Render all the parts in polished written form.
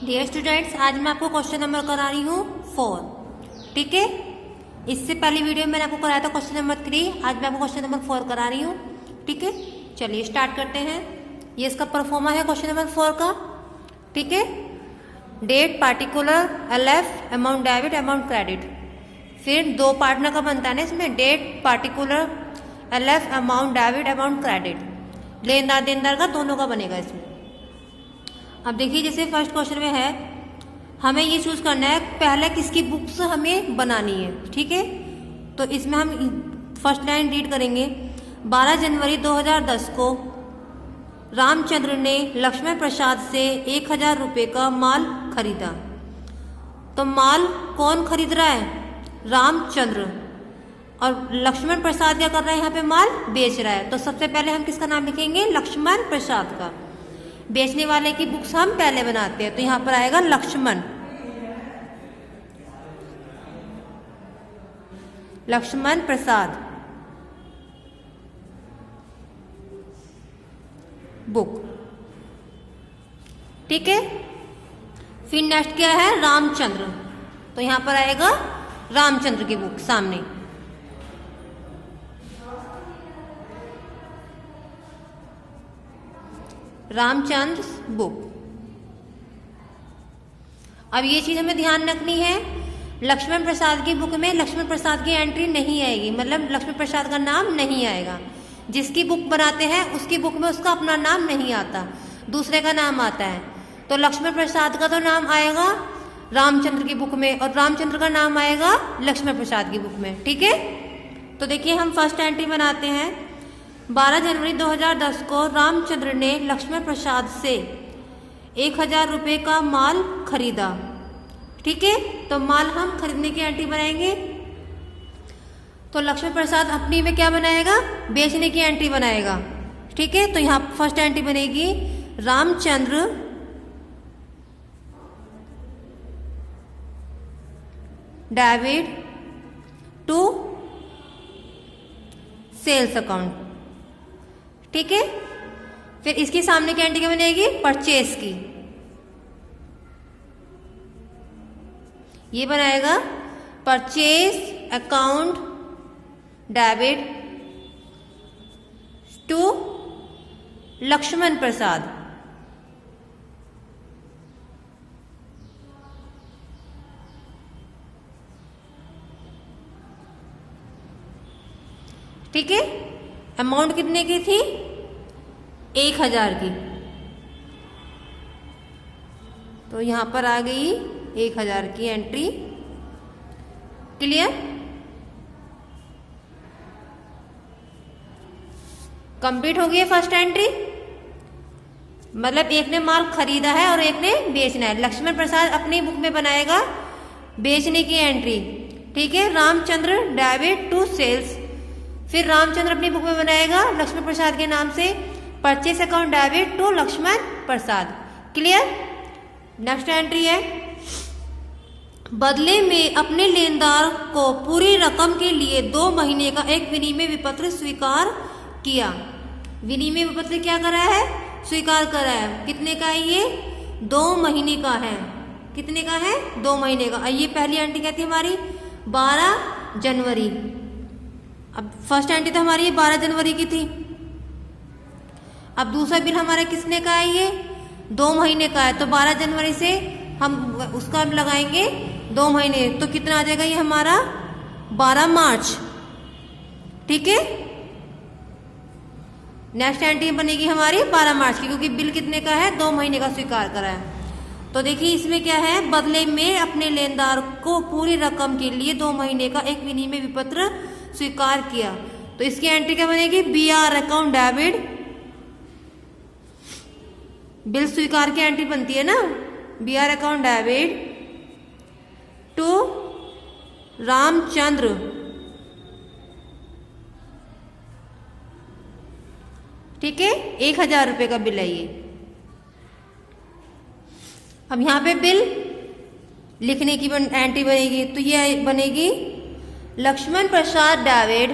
Dear students, आज मैं आपको क्वेश्चन नंबर करा रही हूँ 4। ठीक है, इससे पहली वीडियो में मैंने आपको कराया था क्वेश्चन नंबर 3। आज मैं आपको क्वेश्चन नंबर 4 करा रही हूँ। ठीक है, चलिए स्टार्ट करते हैं। ये इसका परफॉर्मा है क्वेश्चन नंबर 4 का। ठीक है, date, particular, LF, amount debit, amount credit. फिर दो पार्टनर का बनता है ना इसमें, date, particular, LF, amount debit, amount credit. लेनदार देनदार का दोनों का बनेगा इसमें। अब देखिए, जैसे फर्स्ट क्वेश्चन में है, हमें ये चूज करना है पहले किसकी बुक्स हमें बनानी है। ठीक है, तो इसमें हम फर्स्ट लाइन रीड करेंगे। 12 जनवरी 2010 को रामचंद्र ने लक्ष्मण प्रसाद से 1000 रुपये का माल खरीदा। तो माल कौन खरीद रहा है? रामचंद्र। और लक्ष्मण प्रसाद क्या कर रहा है? यहाँ पे माल बेच रहा है। तो सबसे पहले हम किसका नाम लिखेंगे? लक्ष्मण प्रसाद का। बेचने वाले की बुक्स हम पहले बनाते हैं, तो यहां पर आएगा लक्ष्मण। लक्ष्मण प्रसाद बुक। ठीक है, फिर नेक्स्ट क्या है? रामचंद्र। तो यहां पर आएगा रामचंद्र की बुक सामने। रामचंद्र बुक। अब ये चीज हमें ध्यान रखनी है, लक्ष्मण प्रसाद की बुक में लक्ष्मण प्रसाद की एंट्री नहीं आएगी, मतलब लक्ष्मण प्रसाद का नाम नहीं आएगा। जिसकी बुक बनाते हैं उसकी बुक में उसका अपना नाम नहीं आता, दूसरे का नाम आता है। तो लक्ष्मण प्रसाद का तो नाम आएगा रामचंद्र की बुक में, और रामचंद्र का नाम आएगा लक्ष्मण प्रसाद की बुक में। ठीक है, तो देखिए हम फर्स्ट एंट्री बनाते हैं। 12 जनवरी 2010 को रामचंद्र ने लक्ष्मण प्रसाद से 1000 रुपये का माल खरीदा। ठीक है, तो माल हम खरीदने की एंट्री बनाएंगे। तो लक्ष्मण प्रसाद अपनी में क्या बनाएगा? बेचने की एंट्री बनाएगा। ठीक है, तो यहां फर्स्ट एंट्री बनेगी Ramchandra debit to sales account. ठीक है, फिर इसके सामने की एंट्री क्या बनेगी? परचेस की। ये बनाएगा purchase account debit to Lakshman Prasad. ठीक है, अमाउंट कितने की थी? 1000 की। तो यहां पर आ गई 1000 की एंट्री। क्लियर? कंप्लीट हो गई है फर्स्ट एंट्री। मतलब एक ने माल खरीदा है और एक ने बेचना है। लक्ष्मण प्रसाद अपनी बुक में बनाएगा बेचने की एंट्री। ठीक है, रामचंद्र डेबिट टू सेल्स। फिर रामचंद्र अपनी बुक में बनाएगा लक्ष्मण प्रसाद के नाम से purchase account debit to Lakshman Prasad. Clear? Next entry है, बदले में अपने लेनदार को पूरी रकम के लिए 2 महीने का एक विनिमय विपत्र स्वीकार किया। विनिमय विपत्र क्या करा है? स्वीकार करा है। कितने का है ये? 2 महीने का है। कितने का है? 2 महीने का। ये पहली एंट्री क्या थी हमारी? 12 जनवरी। अब फर्स्ट एंट्री तो हमारी 12 जनवरी की थी। अब दूसरा बिल हमारा किसने का है? ये 2 महीने का है। तो 12 जनवरी से हम उसका लगाएंगे 2 महीने, तो कितना आ जाएगा ये हमारा? 12 मार्च। ठीक है, नेक्स्ट एंट्री बनेगी हमारी 12 मार्च की, क्योंकि बिल कितने का है? 2 महीने का स्वीकार करा है। तो देखिए इसमें क्या है? बदले में अपने लेनदार को पूरी रकम के लिए 2 महीने का एक विनिमय विपत्र स्वीकार किया। तो इसकी एंट्री क्या बनेगी? BR account debit. बिल स्वीकार की एंट्री बनती है ना, BR account debit to Ramchandra. ठीक है, 1000 रुपये का बिल है ये। अब यहां पे बिल लिखने की एंट्री बनेगी, तो ये बनेगी लक्ष्मण प्रसाद डेबिट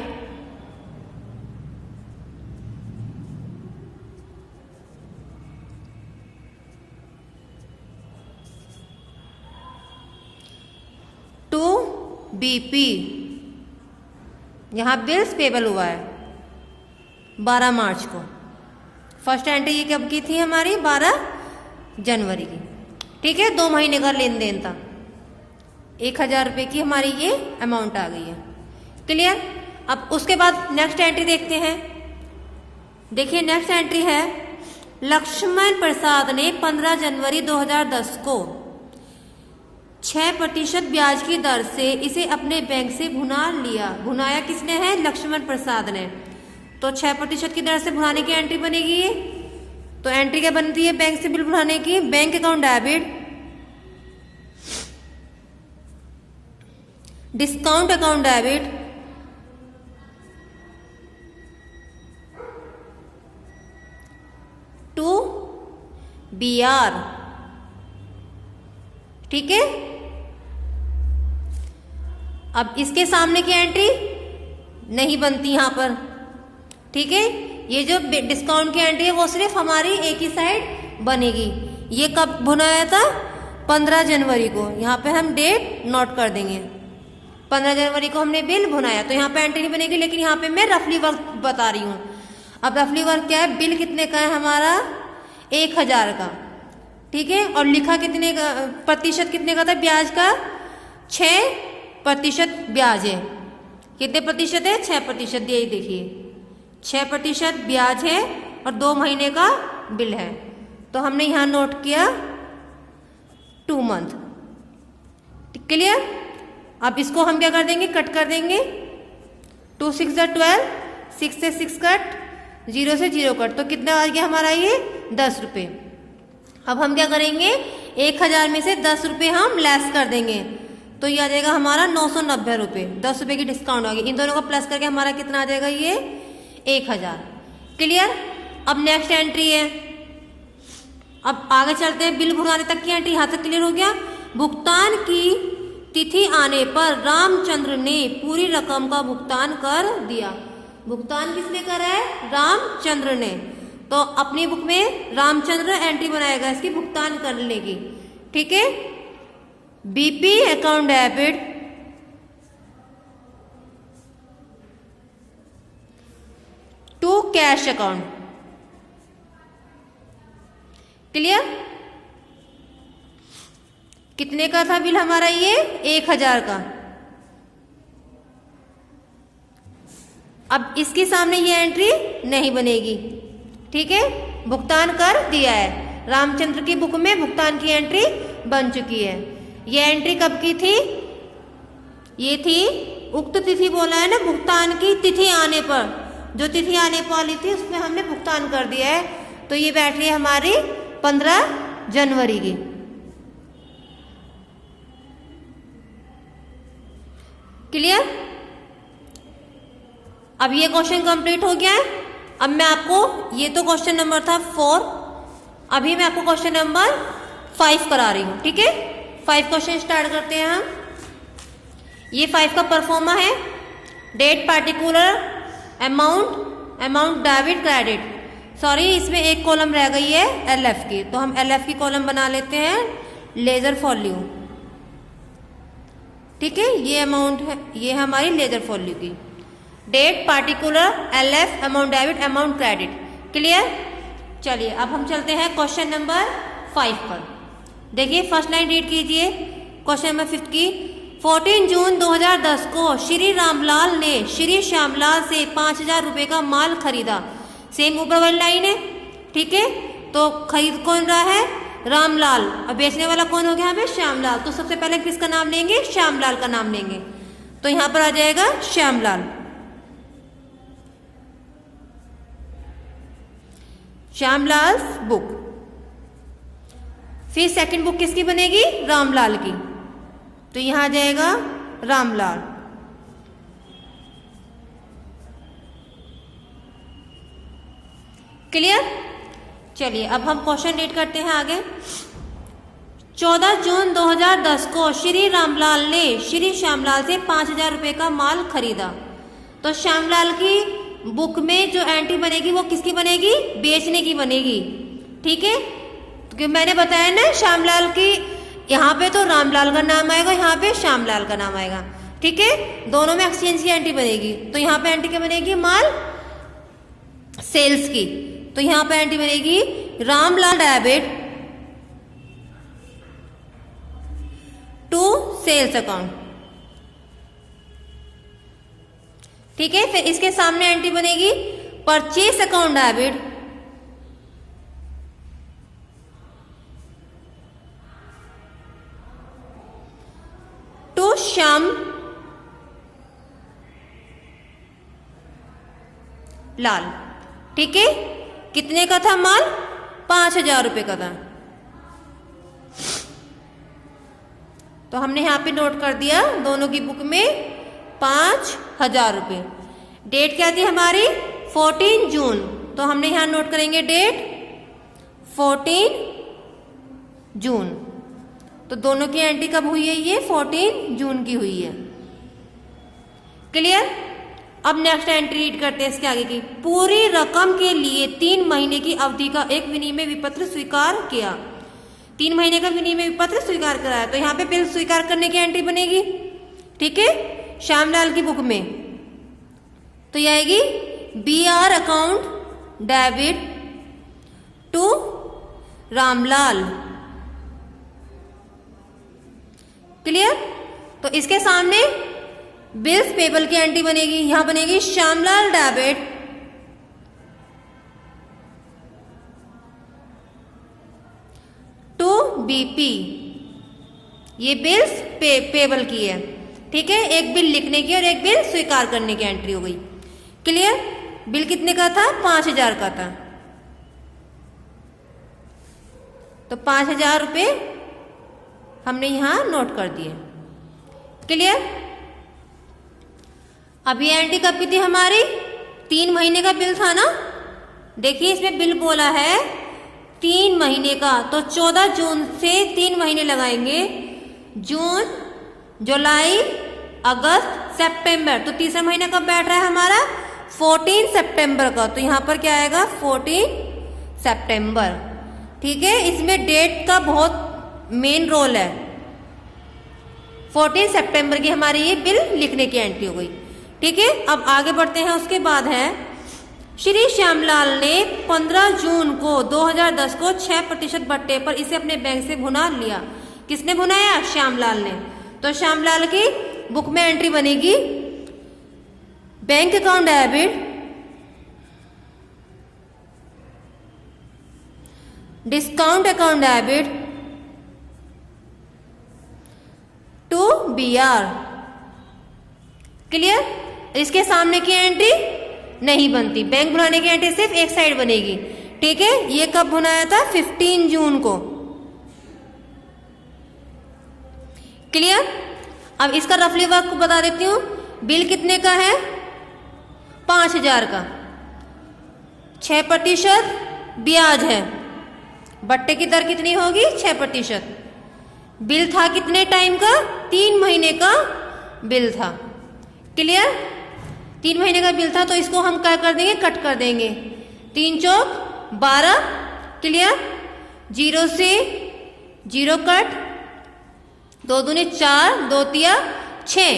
बीपी, यहाँ बिल्स पेबल हुआ है 12 मार्च को। फर्स्ट एंट्री ये कब की थी हमारी? 12 जनवरी की। ठीक है, 2 महीने का लेन देन था। 1000 रुपये की हमारी ये अमाउंट आ गई है। क्लियर? अब उसके बाद नेक्स्ट एंट्री देखते हैं। देखिए नेक्स्ट एंट्री है, लक्ष्मण प्रसाद ने 15 जनवरी 2010 को 6% ब्याज की दर से इसे अपने बैंक से भुना लिया। भुनाया किसने है? लक्ष्मण प्रसाद ने। तो 6% की दर से भुनाने की एंट्री बनेगी ये। तो एंट्री क्या बनती है बैंक से बिल भुनाने की? Bank account debit, discount account debit, to BR। ठीक है, अब इसके सामने की एंट्री नहीं बनती यहां पर। ठीक है, ये जो डिस्काउंट की एंट्री है वो सिर्फ हमारी एक ही साइड बनेगी। ये कब भुनाया था? 15 जनवरी को। यहाँ पे हम डेट नोट कर देंगे, 15 जनवरी को हमने बिल भुनाया। तो यहाँ पे एंट्री नहीं बनेगी, लेकिन यहाँ पे मैं रफली वर्क बता रही हूँ। अब रफली वर्क क्या है? बिल कितने का है हमारा? 1000 का। ठीक है, और लिखा कितने का, प्रतिशत कितने का था ब्याज का? 6% ब्याज है। कितने प्रतिशत है? 6%। यही देखिए 6% ब्याज है और 2 महीने का बिल है। तो हमने यहाँ नोट किया 2 मंथ। क्लियर? अब इसको हम क्या कर देंगे? कट कर देंगे। 2 6 12, 6 से 6 कट, 0 से 0 कट। तो कितना आ गया हमारा ये? 10 रुपये। अब हम क्या करेंगे? 1000 में से 10 रुपये हम लेस कर देंगे। तो ये आ जाएगा हमारा 990 रुपये। 10 रुपये की डिस्काउंट होगी। इन दोनों का प्लस करके हमारा कितना आ जाएगा? ये 1000। क्लियर? अब नेक्स्ट एंट्री है। अब आगे चलते हैं, बिल भुनाने तक की एंट्री यहाँ तक क्लियर हो गया। भुगतान की तिथि आने पर रामचंद्र ने पूरी रकम का भुगतान कर दिया। भुगतान किसने करा है? रामचंद्र ने। तो अपनी बुक में रामचंद्र एंट्री बनाएगा इसकी भुगतान करने की। ठीक है, BP account debit, to cash account. Clear? कितने का था बिल हमारा? ये 1000 का। अब इसके सामने ये एंट्री नहीं बनेगी। ठीक है, भुगतान कर दिया है। रामचंद्र की बुक में भुगतान की एंट्री बन चुकी है। ये एंट्री कब की थी? ये थी उक्त तिथि बोला है ना, भुगतान की तिथि आने पर। जो तिथि आने वाली थी उसमें हमने भुगतान कर दिया है। तो ये बैठ रही है हमारी 15 जनवरी की। क्लियर? अब ये क्वेश्चन कंप्लीट हो गया है। अब मैं आपको, ये तो क्वेश्चन नंबर था 4, अभी मैं आपको क्वेश्चन नंबर 5 करा रही हूँ। ठीक है, 5 क्वेश्चन स्टार्ट करते हैं हम। ये 5 का परफॉर्मा है। Date, particular, amount debit, credit. Sorry, इसमें एक कॉलम रह गई है LF की, तो हम LF की कॉलम बना लेते हैं लेजर फॉल्यू। ठीक है, ये अमाउंट है, ये हमारी लेजर फॉल्यू की। Date, particular, LF, amount debit, amount credit. Clear? चलिए अब हम चलते हैं क्वेश्चन नंबर 5 पर। देखिए फर्स्ट लाइन रीड कीजिए क्वेश्चन नंबर 5 की। 14 जून 2010 को श्री रामलाल ने श्री श्यामलाल से 5000 रुपये का माल खरीदा। सेम ऊपर वाली लाइन है। ठीक है, तो खरीद कौन रहा है? रामलाल। अब बेचने वाला कौन हो गया यहाँ पे? श्यामलाल। तो सबसे पहले किसका नाम लेंगे? श्यामलाल का नाम लेंगे। तो यहाँ पर आ जाएगा श्यामलाल। श्यामलाल बुक। फिर सेकंड बुक किसकी बनेगी? रामलाल की। तो यहां आ जाएगा रामलाल। क्लियर? चलिए अब हम क्वेश्चन रीड करते हैं आगे। 14 जून 2010 को श्री रामलाल ने श्री श्यामलाल से 5000 रुपये का माल खरीदा। तो श्यामलाल की बुक में जो एंट्री बनेगी वो किसकी बनेगी? बेचने की बनेगी। ठीक है, क्योंकि मैंने बताया ना श्यामलाल की, यहाँ पे तो रामलाल का नाम आएगा, यहाँ पे श्यामलाल का नाम आएगा। ठीक है, दोनों में एक्सचेंज की एंट्री बनेगी। तो यहाँ पे एंट्री क्या बनेगी, माल सेल्स की। तो यहाँ पे एंट्री बनेगी Ramlal debit to sales account. ठीक है, फिर इसके सामने एंट्री बनेगी purchase account debit to Shyam Lal. ठीक है, कितने का था माल, 5,000 रुपए का था। तो हमने यहाँ पे नोट कर दिया दोनों की बुक में 5,000 रुपये। डेट क्या थी हमारी, 14 जून। तो हमने यहाँ नोट करेंगे डेट 14 जून। तो दोनों की एंट्री कब हुई है, ये 14 जून की हुई है। क्लियर। अब नेक्स्ट एंट्री रीड करते हैं इसके आगे की। पूरी रकम के लिए 3 महीने की अवधि का एक विनिमय विपत्र स्वीकार किया। 3 महीने का विनिमय विपत्र स्वीकार कराया। तो यहाँ पे बिल स्वीकार करने की एंट्री बनेगी। ठीक है, श्यामलाल की बुक में तो ये आएगी BR account debit to Ramlal. Clear. तो इसके सामने बिल्स पेबल की एंट्री बनेगी। यहां बनेगी श्यामलाल डेबिट टू BP। ये बिल्स पेबल की है। ठीक है, एक बिल लिखने की और एक बिल स्वीकार करने की एंट्री हो गई। क्लियर। बिल कितने का था, 5,000 का था। तो 5,000 रुपये हमने यहां नोट कर दिए। क्लियर। अब ये एंट्री कब की थी हमारी, 3 महीने का बिल था ना। देखिए इसमें बिल बोला है 3 महीने का, तो 14 जून से 3 महीने लगाएंगे, जून, जुलाई, अगस्त, सितंबर। तो तीसरा महीना कब बैठ रहा है हमारा, 14 सितंबर का। तो यहां पर क्या आएगा, 14 सितंबर। ठीक है, इसमें डेट का बहुत मेन रोल है। 14 सितंबर की हमारी ये बिल लिखने की एंट्री हो गई। ठीक है, अब आगे बढ़ते हैं। उसके बाद है श्री श्यामलाल ने 15 जून को 2010 को 6% बट्टे पर इसे अपने बैंक से भुना लिया। किसने भुनाया, श्यामलाल ने। तो श्यामलाल की बुक में एंट्री बनेगी bank account debit discount account debit to BR। Clear. इसके सामने की एंट्री नहीं बनती, बैंक भुनाने की एंट्री सिर्फ एक साइड बनेगी। ठीक है, ये कब भुनाया था, 15 जून को। क्लियर। अब इसका रफली वर्क बता देती हूं। बिल कितने का है, 5,000 का, 6% ब्याज है, बट्टे की दर कितनी होगी, 6%। बिल था कितने टाइम का, 3 महीने का बिल था। क्लियर। 3 महीने का बिल था, तो इसको हम क्या कर देंगे, कट कर देंगे। 3 चौक 12। क्लियर। 0 से 0 कट, 2 दूनी 4, 2 तिया 6।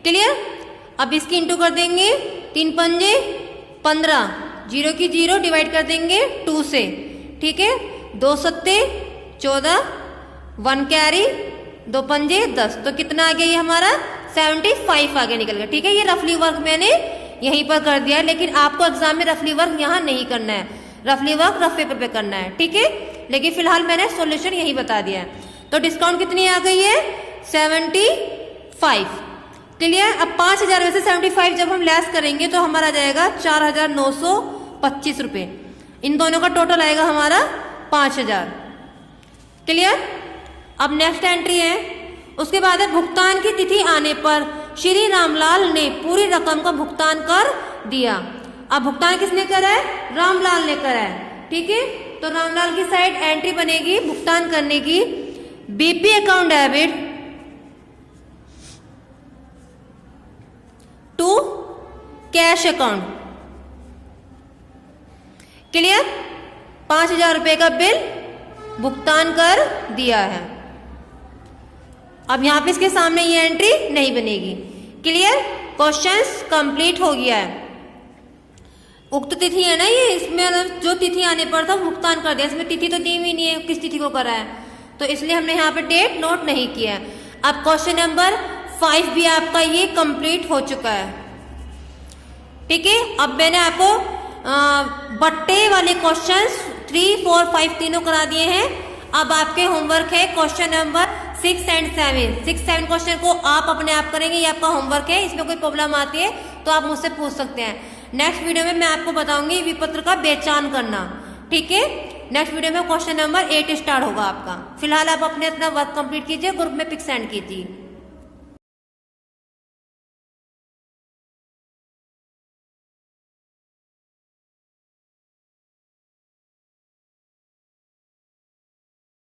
क्लियर। अब इसकी इंटू कर देंगे, 3 पंजे 15, 0 की 0 डिवाइड कर देंगे 2 से। ठीक है, 2 सत्ते 14, 1 कैरी, 2 पंजे 10। तो कितना आ गया ये हमारा, 75 आगे निकल गया। ठीक है, ये रफली वर्क मैंने यहीं पर कर दिया है, लेकिन आपको एग्जाम में रफली वर्क यहाँ नहीं करना है, रफली वर्क रफ पेपर पे करना है। ठीक है, लेकिन फिलहाल मैंने सॉल्यूशन यही बता दिया है। तो डिस्काउंट कितनी आ गई है, 75। क्लियर। अब 5,000 में से 75 जब हम लेस करेंगे तो हमारा जाएगा 4,925 रुपये। इन दोनों का टोटल आएगा हमारा 5,000। क्लियर। अब नेक्स्ट एंट्री है, उसके बाद है भुगतान की तिथि आने पर श्री रामलाल ने पूरी रकम का भुगतान कर दिया। अब भुगतान किसने करा है, रामलाल ने करा है। ठीक है, तो रामलाल की साइड एंट्री बनेगी भुगतान करने की, BP account debit to cash account. Clear. 5,000 रुपए का बिल भुगतान कर दिया है। अब यहां पे इसके सामने ये एंट्री नहीं बनेगी। क्लियर, क्वेश्चंस कंप्लीट हो गया है। उक्त तिथि है ना ये, इसमें जो तिथि आने पर था भुगतान कर दिया, इसमें तिथि तो दी हुई नहीं है किस तिथि को करा है, तो इसलिए हमने यहाँ पे डेट नोट नहीं किया है। अब क्वेश्चन नंबर 5 भी आपका ये कंप्लीट हो चुका है। ठीक है, अब मैंने आपको बट्टे वाले क्वेश्चंस 3, 4, 5 तीनों करा दिए हैं। अब आपके होमवर्क है क्वेश्चन नंबर 6 एंड 7। 6, 7 क्वेश्चन को आप अपने आप करेंगे, ये आपका होमवर्क है। इसमें कोई प्रॉब्लम आती है तो आप मुझसे पूछ सकते हैं। नेक्स्ट वीडियो में मैं आपको बताऊंगी विपत्र का पहचान करना। ठीक है, नेक्स्ट वीडियो में क्वेश्चन नंबर 8 स्टार्ट होगा आपका। फिलहाल आप अपना वर्क कंप्लीट कीजिए, ग्रुप में पिक सेंड कीजिए।